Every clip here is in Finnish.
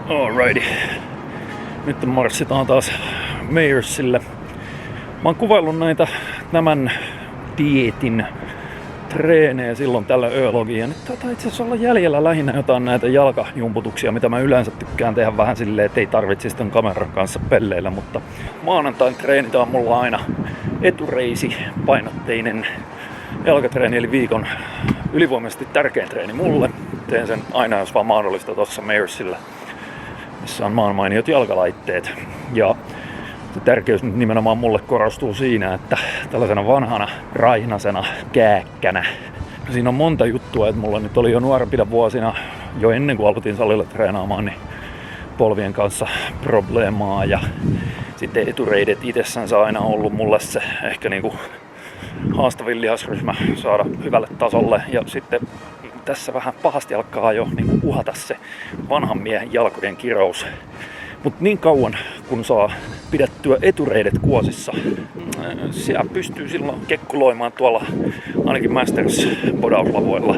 Alrighty. Nyt marssitaan taas Mayersille. Mä oon kuvaillut näitä tämän dieetin treenejä silloin tällä öologiin. Ja nyt taitaa itse asiassa olla jäljellä lähinnä jotain näitä jalkajumputuksia, mitä mä yleensä tykkään tehdä vähän silleen, ettei tarvitsisi ton kameran kanssa pelleillä. Mutta maanantain treenit on mulla aina etureisi painotteinen jalkatreeni, eli viikon ylivoimaisesti tärkein treeni mulle. Teen sen aina, jos vaan mahdollista, tuossa Mayersillä, missä on maan mainiot jalkalaitteet. Ja se tärkeys nyt nimenomaan mulle korostuu siinä, että tällaisena vanhana raihnaisena kääkkänä siinä on monta juttua, että mulla nyt oli jo nuorempina vuosina, jo ennen kuin aloitin salilla treenaamaan, niin polvien kanssa probleemaa, ja sitten etureidet itsessänsä aina ollut mulle se ehkä niinku haastavin lihasryhmä saada hyvälle tasolle, ja sitten tässä vähän pahasti alkaa jo niin uhata se vanhan miehen jalkojen kirous. Mutta niin kauan kun saa pidettyä etureidet kuosissa, siellä pystyy silloin kekkuloimaan tuolla ainakin Masters-bodauslavoilla.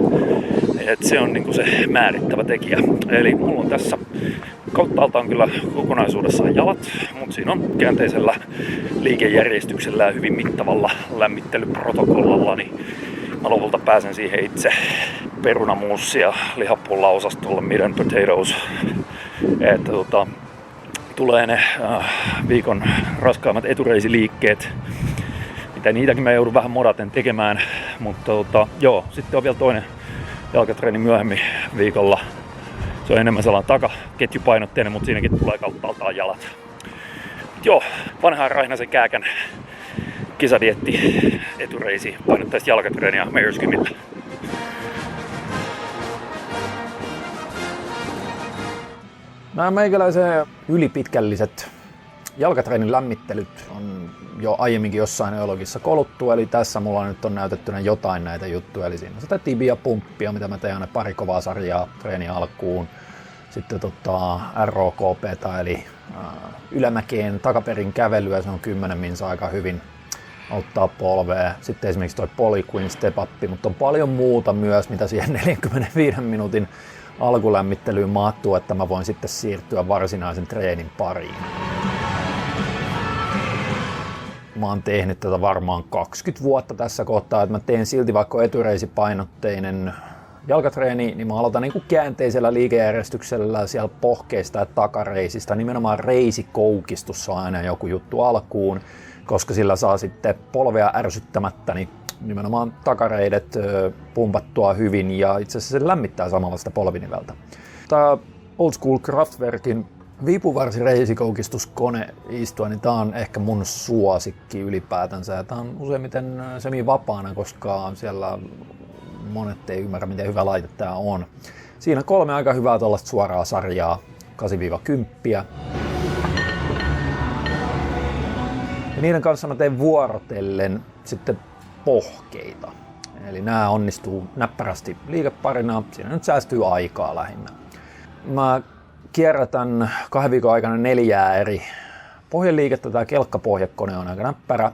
Et se on niinku se määrittävä tekijä. Eli mulla on tässä kauttaaltaan kyllä kokonaisuudessaan jalat, mutta siinä on käänteisellä liikejärjestyksellä ja hyvin mittavalla lämmittelyprotokollalla, niin mä lopulta pääsen siihen itse perunamuussi- ja lihapulla-osastolle, meat and potatoes. Että tulee ne viikon raskaimmat etureisiliikkeet, mitä niitäkin mä joudun vähän modaten tekemään, mutta joo, sitten on vielä toinen jalkatreeni myöhemmin viikolla. Se on enemmän sellainen takaketjupainotteinen, mutta siinäkin tulee kauttaaltaan jalat. Joo, vanhaan raihnaisen kääkän kisadietti etureisi painottaista jalkatreeniä Mayerskymillä. Nämä meikäläisen ylipitkälliset jalkatreenin lämmittelyt on jo aiemminkin jossain öologissa koluttu, eli tässä mulla nyt on näytettynä jotain näitä juttuja, eli siinä on sitä tibia-pumppia, mitä mä teen aina pari kovaa sarjaa treenin alkuun, sitten ROKP:tä, eli ylämäkeen takaperin kävelyä, se on 10 minsa aika hyvin auttaa polvea, sitten esimerkiksi toi Polyqueen Step Up, mutta on paljon muuta myös, mitä siihen 45 minuutin alkulämmittelyyn mahtuu, että mä voin sitten siirtyä varsinaisen treenin pariin. Mä oon tehnyt tätä varmaan 20 vuotta tässä kohtaa, että mä teen silti vaikka etureisipainotteinen jalkatreeni, niin mä aloitan niin kuin käänteisellä liikejärjestyksellä siellä pohkeista ja takareisistä. Nimenomaan reisikoukistus on aina joku juttu alkuun, koska sillä saa sitten polvea ärsyttämättä, niin nimenomaan takareidet pumpattua hyvin, ja itse asiassa se lämmittää samalla sitä polviniveltä. Tämä Old School Kraftwerkin viipuvarsireisikoukistuskoneistuin, niin tämä on ehkä mun suosikki ylipäätänsä. Tämä on useimmiten semi-vapaana, koska siellä monet ei ymmärrä, miten hyvä laite tämä on. Siinä 3 aika hyvää tuollaista suoraa sarjaa, 8-10. Ja niiden kanssa mä teen vuorotellen sitten pohkeita. Eli nämä onnistuu näppärästi liikeparina, siinä nyt säästyy aikaa lähinnä. Mä kierrätän 2 viikon aikana 4 eri pohjeliikettä, tää kelkkapohjekone on aika näppärä.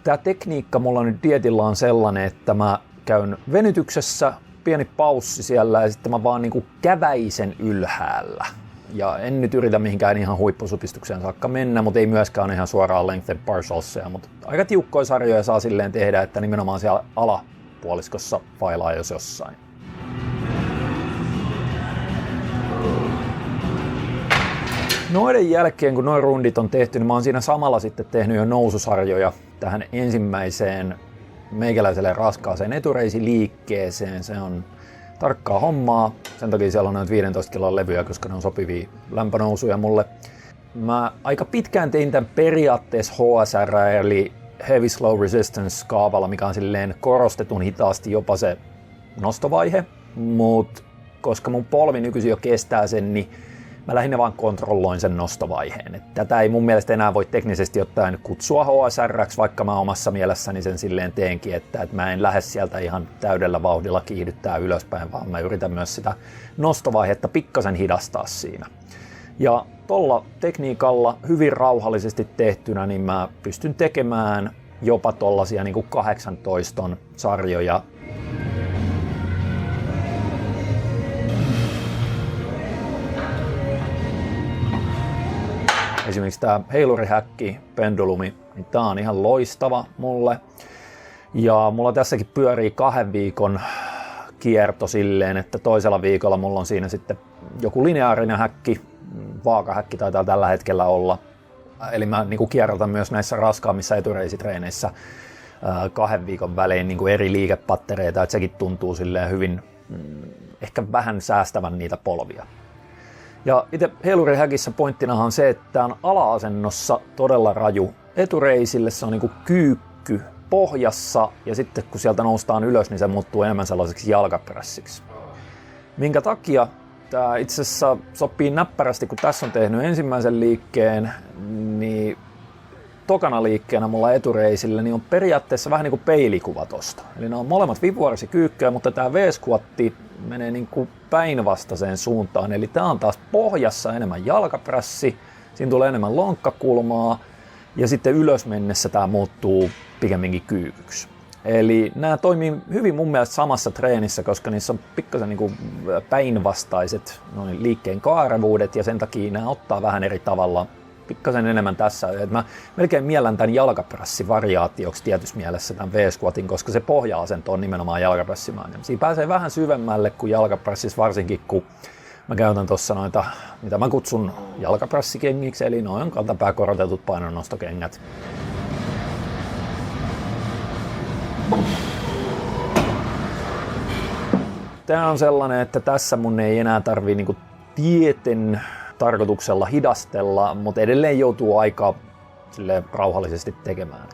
Tää tekniikka mulla nyt dietillä on sellainen, että mä käyn venytyksessä, pieni paussi siellä, ja sitten mä vaan niinku käväisen ylhäällä. Ja en nyt yritä mihinkään ihan huippusupistukseen saakka mennä, mutta ei myöskään ihan suoraan length and partialsia, mutta aika tiukkoja sarjoja saa silleen tehdä, että nimenomaan siellä alapuoliskossa failaa jos jossain. Noiden jälkeen, kun noin rundit on tehty, niin mä oon siinä samalla sitten tehnyt jo noususarjoja tähän ensimmäiseen meikäläiselle raskaaseen etureisiliikkeeseen. Se on tarkkaa hommaa, sen takia siellä on noin 15 kilon levyjä, koska ne on sopivia lämpönousuja mulle. Mä aika pitkään tein tämän periaatteessa HSR, eli Heavy Slow Resistance kaavalla, mikä on silleen korostetun hitaasti jopa se nostovaihe, mutta koska mun polvi nykyisin jo kestää sen, niin mä lähinnä vaan kontrolloin sen nostovaiheen. Et tätä ei mun mielestä enää voi teknisesti ottaen kutsua HSR:ksi, vaikka mä omassa mielessäni sen silleen teenkin, että mä en lähde sieltä ihan täydellä vauhdilla kiihdyttää ylöspäin, vaan mä yritän myös sitä nostovaihetta pikkasen hidastaa siinä. Ja tolla tekniikalla hyvin rauhallisesti tehtynä, niin mä pystyn tekemään jopa tollasia niin kuin 18 sarjoja. esimerkiksi tää heilurihäkki, pendulumi, niin tää on ihan loistava mulle. Ja mulla tässäkin pyörii 2 viikon kierto silleen, että toisella viikolla mulla on siinä sitten joku lineaarinen häkki, vaakahäkki taitaa tällä hetkellä olla. Eli mä niin kierrotan myös näissä raskaammissa etureisitreeneissä 2 viikon välein niin eri liikepattereita, että sekin tuntuu silleen hyvin, ehkä vähän säästävän niitä polvia. Ja itse heilurihäkissä pointtinahan on se, että tää on ala-asennossa todella raju. Etureisille se on niin kyykky pohjassa ja sitten kun sieltä noustaan ylös, niin se muuttuu enemmän sellaiseksi jalkaprässiksi. Minkä takia tämä itse asiassa sopii näppärästi, kun tässä on tehnyt ensimmäisen liikkeen, niin tokana liikkeenä mulla etureisillä niin on periaatteessa vähän niin kuin peilikuva tosta. Eli ne on molemmat vipuvarsikyykkyjä, mutta tämä V-squatti menee niin kuin päinvastaiseen suuntaan. Eli tämä on taas pohjassa enemmän jalkaprässi, siinä tulee enemmän lonkkakulmaa ja sitten ylös mennessä tämä muuttuu pikemminkin kyykyksi. Eli nämä toimii hyvin mun mielestä samassa treenissä, koska niissä on pikkasen niin kuin päinvastaiset liikkeen kaarevuudet ja sen takia nämä ottaa vähän eri tavalla pikkasen enemmän tässä. Et mä melkein miellän tämän jalkaprässivariaatioksi tietyssä mielessä tämän V-squatin, koska se pohja-asento on nimenomaan jalkaprässimainen. Siinä pääsee vähän syvemmälle kuin jalkaprässissä, varsinkin kun mä käytän tuossa noita, mitä mä kutsun jalkaprässikengiksi, eli noin kantapää korotetut painonnostokengät. Tää on sellainen, että tässä mun ei enää tarvii niinku tieten tarkoituksella hidastella, mutta edelleen joutuu aika rauhallisesti tekemään.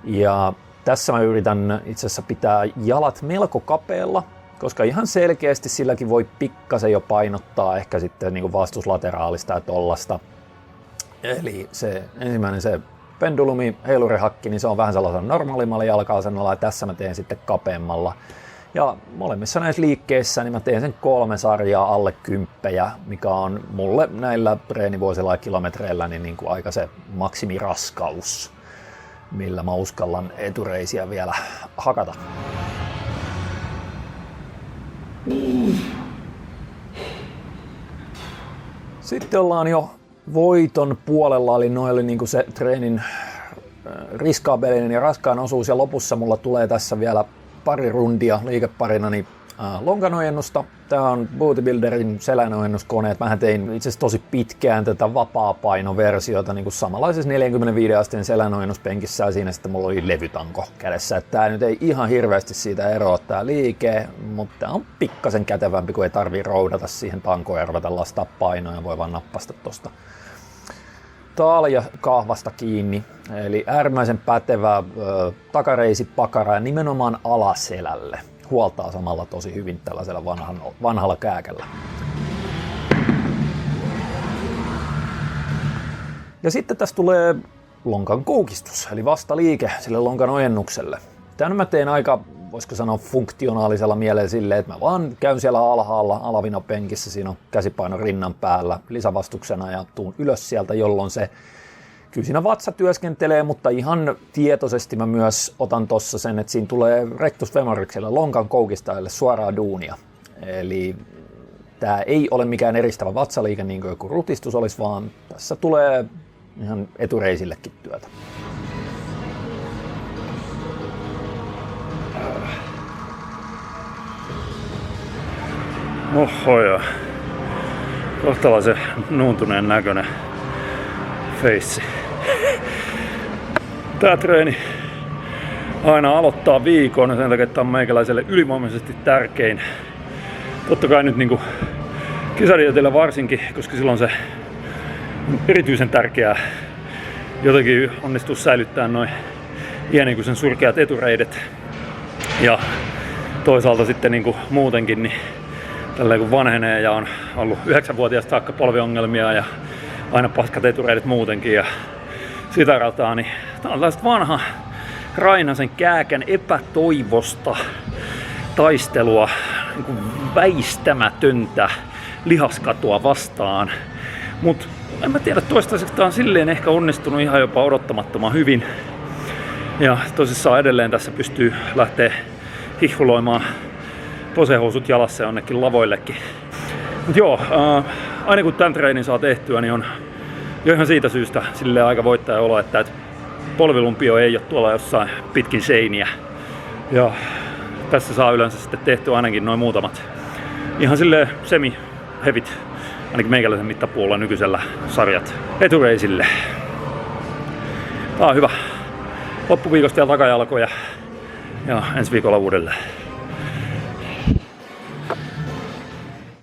Ja tässä mä yritän itse asiassa pitää jalat melko kapealla, koska ihan selkeästi silläkin voi pikkasen jo painottaa ehkä sitten niinku vastuslateraalista ja tollasta. Eli se ensimmäinen se pendulumi, heilurihakki, niin se on vähän sellaisella normaalimmalla jalka-asennolla ja tässä mä teen sitten kapeammalla. Ja molemmissa näissä liikkeissä niin mä teen sen 3 sarjaa alle 10, mikä on mulle näillä treenivuosilla ja kilometreillä niin kuin aika se maksimiraskaus, millä mä uskallan etureisiä vielä hakata. Sitten ollaan jo voiton puolella, eli noin oli niin kuin se treenin riskaabelinen ja raskaan osuus, ja lopussa mulla tulee tässä vielä pari rundia liikeparinani lonkanojennusta. Tää on Bodybuilderin selänojennuskoneet. Mähän tein itse asiassa tosi pitkään tätä vapaa-painoversiota niin kuin samanlaisessa 45 asteen selänojennuspenkissä, ja siinä sitten mulla oli levytanko kädessä. Tää nyt ei ihan hirveästi siitä eroa tää liike, mutta tää on pikkasen kätevämpi, kun ei tarvii roudata siihen tankoon ja ruveta lastaa painoja, voi vaan nappasta tosta taalja kahvasta kiinni. Eli äärimmäisen pätevä takareisi pakara ja nimenomaan alaselälle. Huoltaa samalla tosi hyvin tällaisella vanhalla kääkällä. Ja sitten tässä tulee lonkan koukistus, eli vastaliike sille lonkan ojennukselle. Tämän mä teen aika, voisiko sanoa, funktionaalisella mielellä silleen, että mä vaan käyn siellä alhaalla alavinopenkissä, siinä on käsipaino rinnan päällä lisävastuksena ja tuun ylös sieltä, jolloin se kyllä siinä vatsa työskentelee, mutta ihan tietoisesti mä myös otan tossa sen, että siinä tulee rectus femorikselle, lonkan koukistajalle suoraa duunia. Eli tää ei ole mikään eristävä vatsaliike niin kuin joku rutistus olisi, vaan tässä tulee ihan etureisillekin työtä. Oho, ja kohtalaisen nuuntuneen näköinen feissi. Tää treeni aina aloittaa viikon ja sen takia tää on meikäläiselle ylivoimaisesti tärkein. Totta kai nyt niinku kesädietillä varsinkin, koska silloin se on erityisen tärkeää jotenkin onnistua säilyttämään noin iänikuisen surkeat etureidet. Ja toisaalta sitten niinku muutenkin niin tällä kun vanhenee ja on ollut 9-vuotiaasta saakka polviongelmia ja aina paskat etureidet muutenkin ja sitä rataa, niin tää on tällaista vanha Rainasen kääkän epätoivosta taistelua, niin kuin väistämätöntä lihaskatoa vastaan. Mut en mä tiedä, toistaiseksi tää on silleen ehkä onnistunut ihan jopa odottamattoman hyvin. Ja tosissaan edelleen tässä pystyy lähteä hihhuloimaan posehousut jalassa jonnekin lavoillekin. Mut joo, aina kun tämän treenin saa tehtyä, niin on jo ihan siitä syystä silleen aika voittaja olo, että polvilumpio ei ole tuolla jossain pitkin seiniä. Ja tässä saa yleensä sitten tehtyä ainakin noin muutamat ihan silleen semi-hevit, ainakin meikäläisen mittapuolella nykyisellä sarjat etureisille. Tää on hyvä. Loppuviikosta ja takajalkoja ja ensi viikolla uudelleen.